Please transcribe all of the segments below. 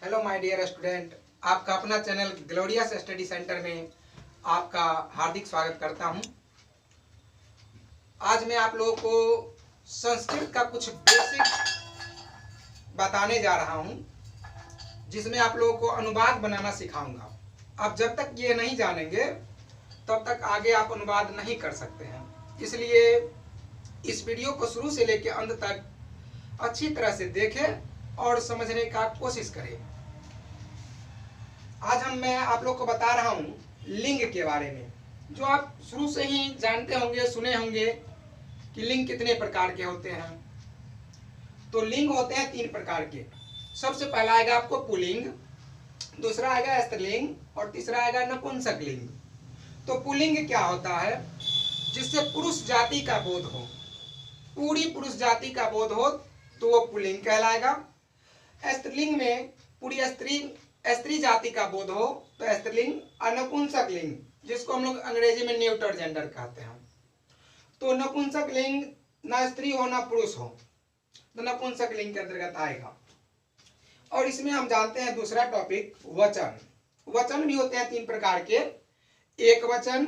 Hello my dear student, आपका अपना channel glorious study centre में आपका हार्दिक स्वागत करता हूं। आज मैं आप लोगों को संस्कृत का कुछ बेसिक बताने जा रहा हूं, जिसमें आप लोगों को अनुवाद बनाना सिखाऊंगा। आप जब तक ये नहीं जानेंगे तब तक आगे आप अनुवाद नहीं कर सकते हैं। इसलिए इस वीडियो को शुरू से लेकर अंत तक अच्छी तरह से देखें और समझने का कोशिश करें। आज मैं आप लोग को बता रहा हूं लिंग के बारे में, जो आप शुरू से ही जानते होंगे, सुने होंगे कि लिंग कितने प्रकार के होते हैं। तो लिंग होते हैं 3 प्रकार के। सबसे पहला आएगा आपको पुल्लिंग, दूसरा आएगा स्त्रीलिंग और तीसरा आएगा नपुंसक लिंग। तो पुल्लिंग क्या होता है? जिससे पुरुष जाति का बोध हो, पूरी पुरुष जाति का बोध हो तो वो पुल्लिंग कहलाएगा। स्त्रीलिंग में पूरी स्त्री जाति का बोध हो तो स्त्रीलिंग। नपुंसक लिंग जिसको हम लोग अंग्रेजी में न्यूटर जेंडर कहते हैं। तो नपुंसक लिंग ना स्त्री हो ना पुरुष हो तो नपुंसक लिंग के अंतर्गत आएगा। और इसमें हम जानते हैं दूसरा टॉपिक वचन। वचन भी होते हैं 3 प्रकार के, एक वचन,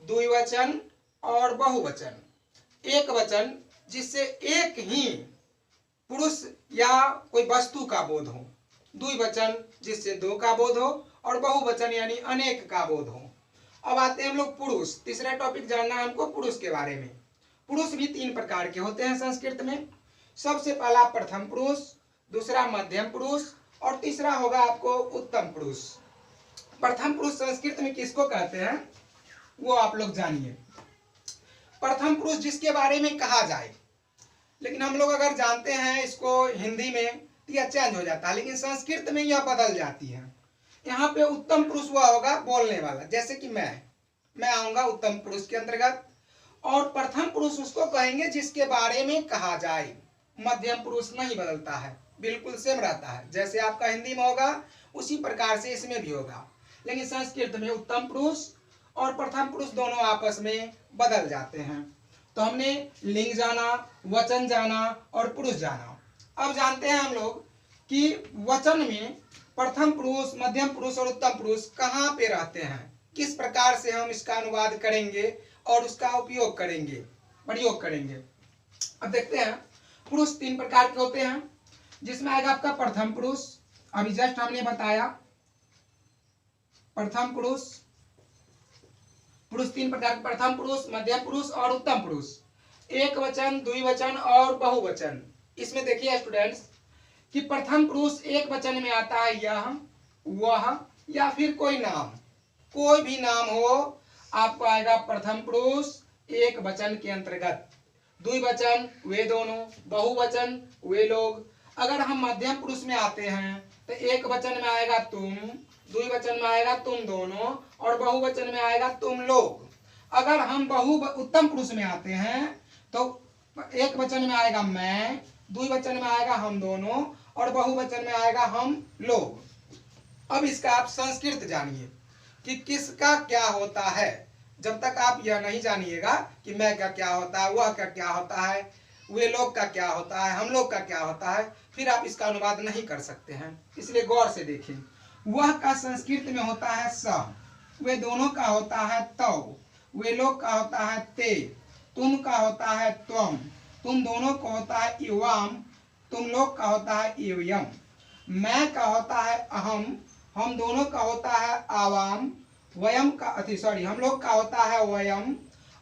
द्विवचन और बहुवचन। एक वचन जिससे एक ही पुरुष या कोई वस्तु का बोध हो, द्विवचन जिससे 2 का बोध हो और बहुवचन यानी अनेक का बोध हो। अब आते हैं हम लोग पुरुष। तीसरा टॉपिक जानना है हमको पुरुष के बारे में। पुरुष भी 3 प्रकार के होते हैं संस्कृत में। सबसे पहला प्रथम पुरुष, दूसरा मध्यम पुरुष और तीसरा होगा आपको उत्तम पुरुष। प्रथम पुरुष संस्कृत में किसको कहते हैं वो आप लोग जानिए। प्रथम पुरुष जिसके बारे में कहा जाए, लेकिन हम लोग अगर जानते हैं इसको हिंदी में तो यह चेंज हो जाता है, लेकिन संस्कृत में यह बदल जाती है। यहाँ पे उत्तम पुरुष हुआ होगा बोलने वाला, जैसे कि मैं आऊंगा उत्तम पुरुष के अंतर्गत। और प्रथम पुरुष उसको कहेंगे जिसके बारे में कहा जाए। मध्यम पुरुष नहीं बदलता है, बिल्कुल सेम रहता है। जैसे आपका हिंदी में होगा उसी प्रकार से इसमें भी होगा, लेकिन संस्कृत में उत्तम पुरुष और प्रथम पुरुष दोनों आपस में बदल जाते हैं। तो हमने लिंग जाना, वचन जाना और पुरुष जाना। अब जानते हैं हम लोग कि वचन में प्रथम पुरुष, मध्यम पुरुष और उत्तम पुरुष कहाँ पे रहते हैं, किस प्रकार से हम इसका अनुवाद करेंगे और उसका उपयोग करेंगे, प्रयोग करेंगे। अब देखते हैं पुरुष 3 प्रकार के होते हैं, जिसमें आएगा आपका प्रथम पुरुष। अभी जस्ट हमने बताया प्रथम पुरुष। पुरुष 3 प्रकार के, प्रथम पुरुष, मध्यम पुरुष और उत्तम पुरुष। एक वचन, द्विवचन और बहुवचन। इसमें देखिए स्टूडेंट्स कि प्रथम पुरुष एक वचन में आता है यह, वह या फिर कोई नाम। कोई भी नाम हो आपको आएगा प्रथम पुरुष एक वचन के अंतर्गत। द्विवचन वे दोनों, बहुवचन वे लोग। अगर हम मध्यम पुरुष में आते हैं तो एक वचन में आएगा तुम, द्विवचन में आएगा तुम दोनों और बहुवचन में आएगा तुम लोग। अगर हम उत्तम पुरुष में आते हैं तो एक वचन में आएगा मैं, द्विवचन में आएगा हम दोनों और बहुवचन में आएगा हम लोग। अब इसका आप संस्कृत जानिए कि किसका क्या होता है। जब तक आप यह नहीं जानिएगा कि मैं का क्या होता है, वह का क्या होता है, वे लोग का क्या होता है, हम लोग का क्या होता है, फिर आप इसका अनुवाद नहीं कर सकते हैं। इसलिए गौर से देखें। वह का संस्कृत में होता है स, वे दोनों का होता है तौ, वे लोग का होता है ते, तुम का होता है त्वम, तुम दोनों का होता है युवाम, तुम लोग का होता है युयम। मैं का होता है अहम, हम दोनों का होता है आवाम, वयम का हम लोग का होता है वयम।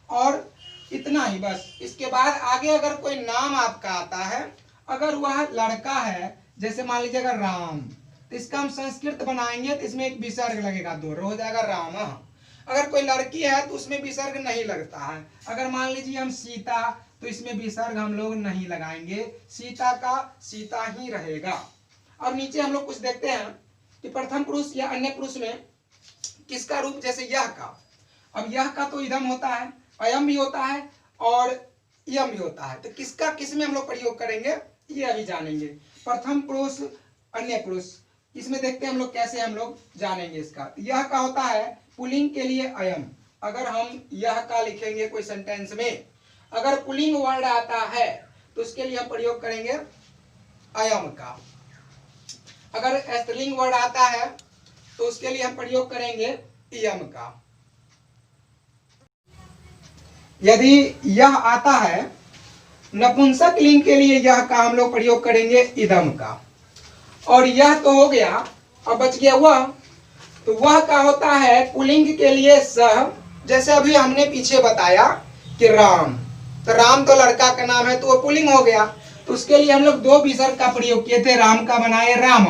और इतना ही बस। इसके बाद आगे अगर कोई नाम आपका आता है, अगर वह लड़का है, जैसे मान लीजिए अगर राम, तो इसका हम संस्कृत बनाएंगे तो इसमें एक विसर्ग लगेगा, 2 हो जाएगा राम। अगर कोई लड़की है तो उसमें विसर्ग नहीं लगता है। अगर मान लीजिए हम सीता, तो इसमें विसर्ग हम लोग नहीं लगाएंगे, सीता का सीता ही रहेगा। और नीचे हम लोग कुछ देखते हैं कि प्रथम पुरुष या अन्य पुरुष में किसका रूप, जैसे यह का। अब यह का तो इदम होता है, अयम भी होता है और यम भी होता है। तो किसका किस में हम लोग प्रयोग करेंगे ये अभी जानेंगे। प्रथम पुरुष, अन्य पुरुष, इसमें देखते हैं हम लोग कैसे हम लोग जानेंगे इसका। यह का होता है पुल्लिंग के लिए अयम। अगर हम यह का लिखेंगे कोई सेंटेंस में, अगर पुल्लिंग वर्ड आता है तो उसके लिए हम प्रयोग करेंगे अयम का। अगर स्त्रीलिंग वर्ड आता है तो उसके लिए हम प्रयोग करेंगे इयम का। यदि यह आता है नपुंसक लिंग के लिए यह का हम लोग प्रयोग करेंगे इदम का। और यह तो हो गया, अब बच गया वह। तो वह का होता है पुल्लिंग के लिए सह। जैसे अभी हमने पीछे बताया कि राम, तो राम तो लड़का का नाम है तो वो पुल्लिंग हो गया। तो उसके लिए हम लोग 2 विसर्ग का प्रयोग किए थे, राम का बनाए राम,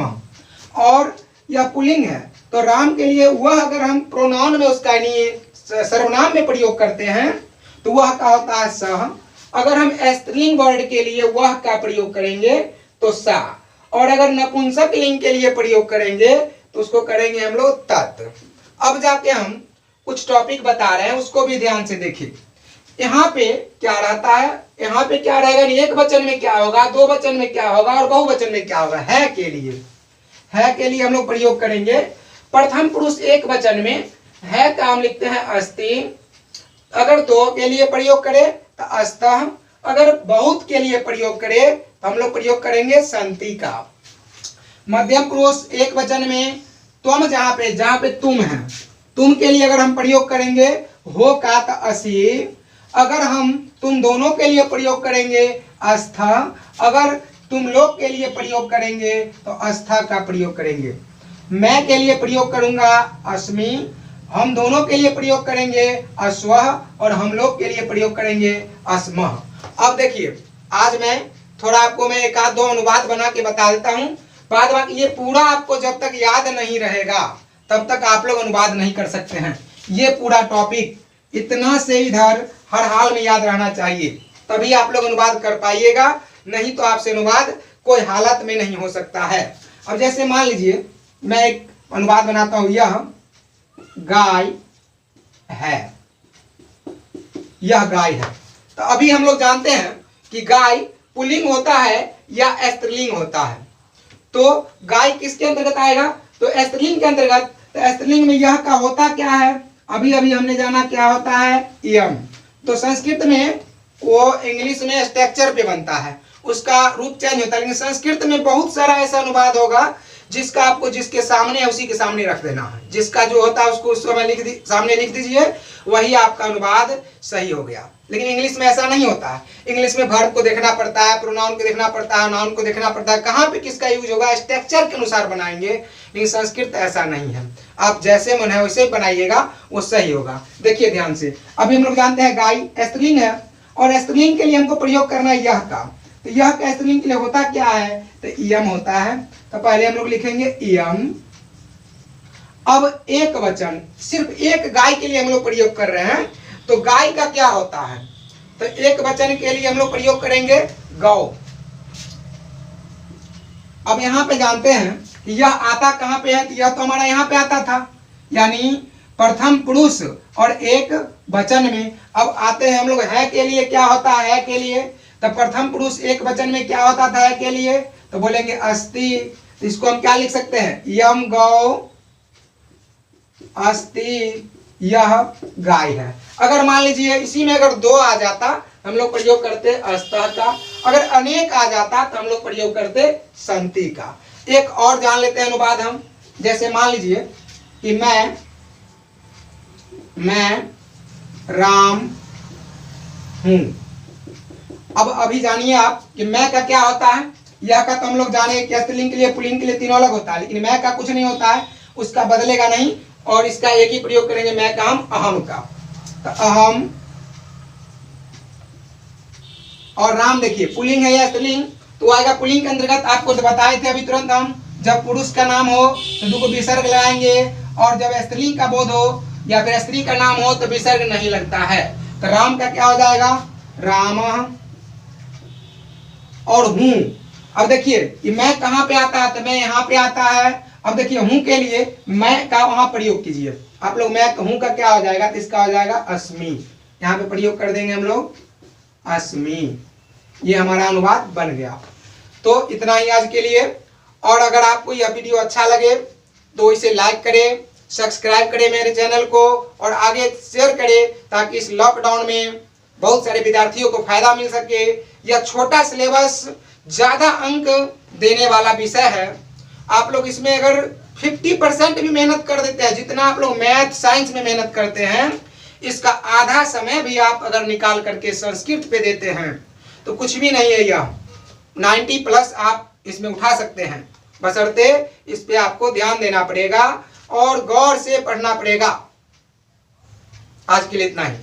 और यह पुल्लिंग है तो राम के लिए वह अगर हम प्रोनाउन में उसका यानी सर्वनाम में प्रयोग करते हैं तो वह का होता है सह। अगर हम स्त्रीलिंग वर्ड के लिए वह का प्रयोग करेंगे तो सा, और अगर नपुंसक लिंग के लिए प्रयोग करेंगे तो उसको करेंगे हम लोग तत्। अब जाके हम कुछ टॉपिक बता रहे हैं, उसको भी ध्यान से देखिए। यहाँ पे क्या रहता है, यहाँ पे क्या रहेगा, एक वचन में क्या होगा, 2 वचन में क्या होगा और बहुवचन में क्या होगा। है के लिए हम लोग प्रयोग करेंगे प्रथम पुरुष एक वचन में है का हम लिखते हैं अस्ति। अगर 2 के लिए प्रयोग करें तो अस्तः। अगर बहुत के लिए प्रयोग करें तो हम लोग प्रयोग करेंगे संति का। मध्यम पुरुष एक वचन में त्वम, जहां पे तुम है, तुम के लिए अगर हम प्रयोग करेंगे हो का तो असी। अगर हम तुम दोनों के लिए प्रयोग करेंगे अस्था। अगर तुम लोग के लिए प्रयोग करेंगे तो अस्था का प्रयोग करेंगे। मैं के लिए प्रयोग करूंगा अस्मि। हम दोनों के लिए प्रयोग करेंगे अस्वह, और हम लोग के लिए प्रयोग करेंगे अस्मः। अब देखिए, आज मैं थोड़ा आपको मैं 1-2 अनुवाद बना के बता देता हूँ। बाद बाकी ये पूरा आपको जब तक याद नहीं रहेगा तब तक आप लोग अनुवाद नहीं कर सकते हैं। ये पूरा टॉपिक इतना से इधर हर हाल में याद रहना चाहिए, तभी आप लोग अनुवाद कर पाइएगा, नहीं तो आपसे अनुवाद कोई हालत में नहीं हो सकता है। अब जैसे मान लीजिए मैं एक अनुवाद बनाता हूं, यह गाय है, यह गाय है। तो अभी हम लोग जानते हैं कि गाय पुल्लिंग होता है या स्त्रीलिंग होता है। तो गाय किसके अंतर्गत आएगा, तो स्त्रीलिंग के अंतर्गत। तो स्त्रीलिंग में यह का होता क्या है, अभी हमने जाना क्या होता है, इयम। तो संस्कृत में वो इंग्लिश में स्ट्रक्चर पे बनता है, उसका रूप चेंज होता है। लेकिन संस्कृत में बहुत सारा ऐसा अनुवाद होगा जिसका आपको जिसके सामने है उसी के सामने रख देना है, जिसका जो होता है उसको उस समय सामने लिख दीजिए, वही आपका अनुवाद सही हो गया। लेकिन इंग्लिश में ऐसा नहीं होता है। इंग्लिश में वर्ब को देखना पड़ता है, प्रोनाउन को देखना पड़ता है, नाउन को देखना पड़ता है, कहाँ पे किसका यूज होगा, स्ट्रक्चर के अनुसार बनाएंगे। लेकिन संस्कृत ऐसा नहीं है, आप जैसे मन है वैसे बनाइएगा, वो सही होगा। देखिए ध्यान से, अभी हम लोग जानते हैं गाय स्त्रीलिंग है, और स्त्रीलिंग के लिए हमको प्रयोग करना है यह का। तो यह का स्त्रीलिंग के लिए होता क्या है, तो इयम होता है। तो पहले हम लोग लिखेंगे इयम। अब एक वचन, सिर्फ एक गाय के लिए हम लोग प्रयोग कर रहे हैं, तो गाय का क्या होता है, तो एक वचन के लिए हम लोग प्रयोग करेंगे गौ। अब यहां पे जानते हैं कि यह आता कहां पे है, तो यह तो हमारा यहां पे आता था, यानी प्रथम पुरुष और एक वचन में। अब आते हैं हम लोग है के लिए, क्या होता है के लिए, तो प्रथम पुरुष एक वचन में क्या होता था है के लिए, तो बोलेंगे अस्ति। तो इसको हम क्या लिख सकते हैं, यम गौ अस्ति, यह गाय है। अगर मान लीजिए इसी में अगर 2 आ जाता हम लोग प्रयोग करते अस्तः का, अगर अनेक आ जाता तो हम लोग प्रयोग करते संति का। एक और जान लेते हैं अनुवाद हम, जैसे मान लीजिए कि मैं राम हूं। अब अभी जानिए आप कि मैं का क्या होता है, यह का तो हम लोग जाने कि स्त्रीलिंग के लिए पुल्लिंग के लिए तीनों अलग होता है, लेकिन मैं का कुछ नहीं होता है, उसका बदलेगा नहीं, और इसका एक ही प्रयोग करेंगे मैं का, हम अहम का। तो अहम और राम, देखिए पुल्लिंग है या स्त्रीलिंग, तो आएगा पुल्लिंग के अंतर्गत। आपको तो बताए थे अभी तुरंत हम, जब पुरुष का नाम हो तो 2 को विसर्ग लगाएंगे, और जब स्त्रीलिंग का बोध हो या फिर स्त्री का नाम हो तो विसर्ग नहीं लगता है। तो राम का क्या हो जाएगा, राम और हूं। अब देखिए कि मैं कहां पे आता है, तो मैं यहां पे आता है। अब देखिए हूं के लिए मैं का वहां प्रयोग कीजिए आप लोग, मैं हूं का क्या हो जाएगा, तो इसका हो जाएगा अस्मि। यहाँ पे प्रयोग कर देंगे हम लोग अस्मि। ये हमारा अनुवाद बन गया। तो इतना ही आज के लिए, और अगर आपको यह वीडियो अच्छा लगे तो इसे लाइक करें, सब्सक्राइब करें मेरे चैनल को, और आगे शेयर करें, ताकि इस लॉकडाउन में बहुत सारे विद्यार्थियों को फायदा मिल सके। यह छोटा सिलेबस, ज्यादा अंक देने वाला विषय है। आप लोग इसमें अगर 50% भी मेहनत कर देते हैं, जितना आप लोग मैथ साइंस में मेहनत करते हैं, इसका आधा समय भी आप अगर निकाल करके संस्कृत पे देते हैं तो कुछ भी नहीं है। यह 90+ आप इसमें उठा सकते हैं, बशर्ते इस पे आपको ध्यान देना पड़ेगा और गौर से पढ़ना पड़ेगा। आज के लिए इतना ही।